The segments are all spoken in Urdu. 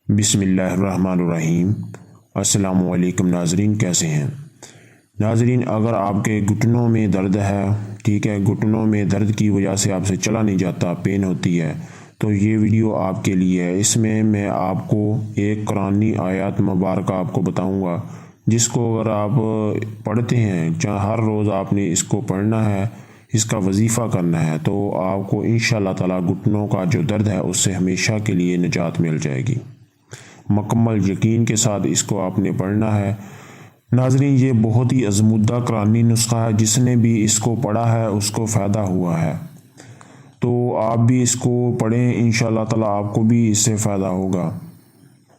بسم اللہ الرحمن الرحیم۔ السلام علیکم ناظرین، کیسے ہیں ناظرین؟ اگر آپ کے گھٹنوں میں درد ہے، ٹھیک ہے، گھٹنوں میں درد کی وجہ سے آپ سے چلا نہیں جاتا، پین ہوتی ہے، تو یہ ویڈیو آپ کے لیے ہے۔ اس میں آپ کو ایک قرآنی آیات مبارکہ آپ کو بتاؤں گا، جس کو اگر آپ پڑھتے ہیں، چاہے ہر روز آپ نے اس کو پڑھنا ہے، اس کا وظیفہ کرنا ہے، تو آپ کو انشاءاللہ تعالی گھٹنوں کا جو درد ہے اس سے ہمیشہ کے لیے نجات مل جائے گی۔ مکمل یقین کے ساتھ اس کو آپ نے پڑھنا ہے ناظرین۔ یہ بہت ہی ازمودہ قرآنی نسخہ ہے، جس نے بھی اس کو پڑھا ہے اس کو فائدہ ہوا ہے، تو آپ بھی اس کو پڑھیں، انشاءاللہ تعالی آپ کو بھی اس سے فائدہ ہوگا۔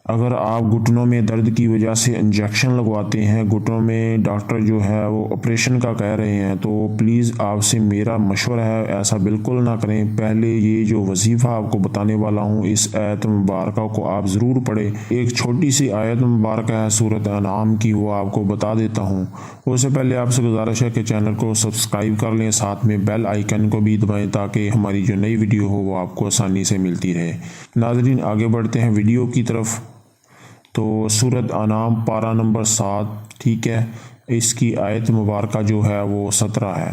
اگر آپ گھٹنوں میں درد کی وجہ سے انجیکشن لگواتے ہیں، گھٹنوں میں ڈاکٹر جو ہے وہ آپریشن کا کہہ رہے ہیں، تو پلیز آپ سے میرا مشورہ ہے ایسا بالکل نہ کریں۔ پہلے یہ جو وظیفہ آپ کو بتانے والا ہوں، اس آیت مبارکہ کو آپ ضرور پڑھیں۔ ایک چھوٹی سی آیت مبارکہ ہے سورۃ انعام کی، وہ آپ کو بتا دیتا ہوں۔ اس سے پہلے آپ سے گزارش ہے کہ چینل کو سبسکرائب کر لیں، ساتھ میں بیل آئیکن کو بھی دبائیں تاکہ ہماری جو نئی ویڈیو ہو وہ آپ کو آسانی سے ملتی رہے۔ ناظرین آگے بڑھتے ہیں ویڈیو کی طرف۔ تو سورۃ انعام پارہ نمبر 7، ٹھیک ہے، اس کی آیت مبارکہ جو ہے وہ 17 ہے۔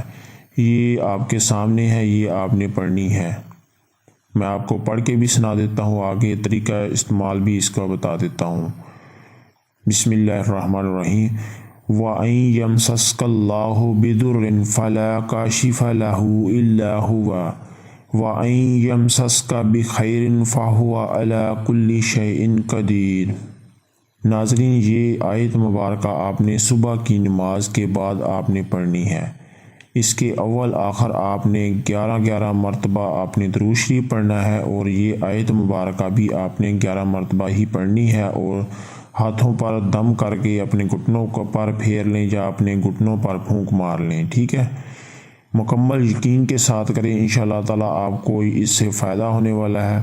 یہ آپ کے سامنے ہے، یہ آپ نے پڑھنی ہے۔ میں آپ کو پڑھ کے بھی سنا دیتا ہوں، آگے طریقہ استعمال بھی اس کا بتا دیتا ہوں۔ بسم اللہ الرحمن الرحیم۔ وَإِن يَمْسَسْكَ اللَّهُ بِضُرٍّ فَلَا كَاشِفَ لَهُ إِلَّا هُوَ وَإِن يَمْسَسْكَ بِخَيْرٍ فَهُوَ عَلَى كُلِّ شَيْءٍ قَدِيرٌ۔ ناظرین یہ آیت مبارکہ آپ نے صبح کی نماز کے بعد آپ نے پڑھنی ہے۔ اس کے اول آخر آپ نے 11 مرتبہ آپ نے درود شریف پڑھنا ہے، اور یہ آیت مبارکہ بھی آپ نے 11 مرتبہ ہی پڑھنی ہے، اور ہاتھوں پر دم کر کے اپنے گھٹنوں پر پھیر لیں یا اپنے گھٹنوں پر پھونک مار لیں، ٹھیک ہے۔ مکمل یقین کے ساتھ کریں، انشاءاللہ تعالی آپ کو اس سے فائدہ ہونے والا ہے۔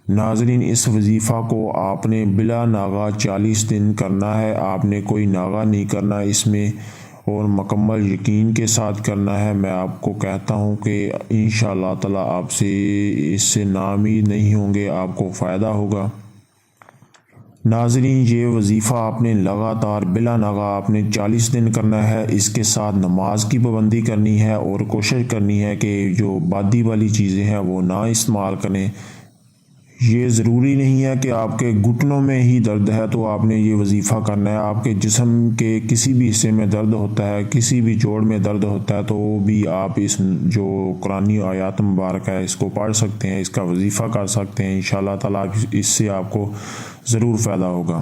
ناظرین اس وظیفہ کو آپ نے بلا ناغہ 40 دن کرنا ہے، آپ نے کوئی ناغہ نہیں کرنا اس میں، اور مکمل یقین کے ساتھ کرنا ہے۔ میں آپ کو کہتا ہوں کہ انشاءاللہ تعالی آپ سے اس سے ناامید نہیں ہوں گے، آپ کو فائدہ ہوگا۔ ناظرین یہ وظیفہ آپ نے لگاتار بلا ناغہ آپ نے 40 دن کرنا ہے۔ اس کے ساتھ نماز کی پابندی کرنی ہے، اور کوشش کرنی ہے کہ جو بادی والی چیزیں ہیں وہ نہ استعمال کریں۔ یہ ضروری نہیں ہے کہ آپ کے گھٹنوں میں ہی درد ہے تو آپ نے یہ وظیفہ کرنا ہے۔ آپ کے جسم کے کسی بھی حصے میں درد ہوتا ہے، کسی بھی جوڑ میں درد ہوتا ہے، تو وہ بھی آپ اس جو قرآنی آیات مبارکہ ہے اس کو پڑھ سکتے ہیں، اس کا وظیفہ کر سکتے ہیں۔ انشاءاللہ تعالیٰ اس سے آپ کو ضرور فائدہ ہوگا۔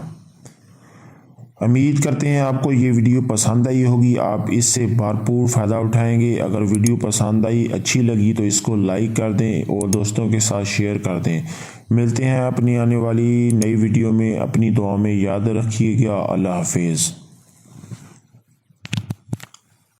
امید کرتے ہیں آپ کو یہ ویڈیو پسند آئی ہوگی، آپ اس سے بھرپور فائدہ اٹھائیں گے۔ اگر ویڈیو پسند آئی، اچھی لگی تو اس کو لائک کر دیں اور دوستوں کے ساتھ شیئر کر دیں۔ ملتے ہیں اپنی آنے والی نئی ویڈیو میں، اپنی دعا میں یاد رکھیے گا۔ اللہ حافظ۔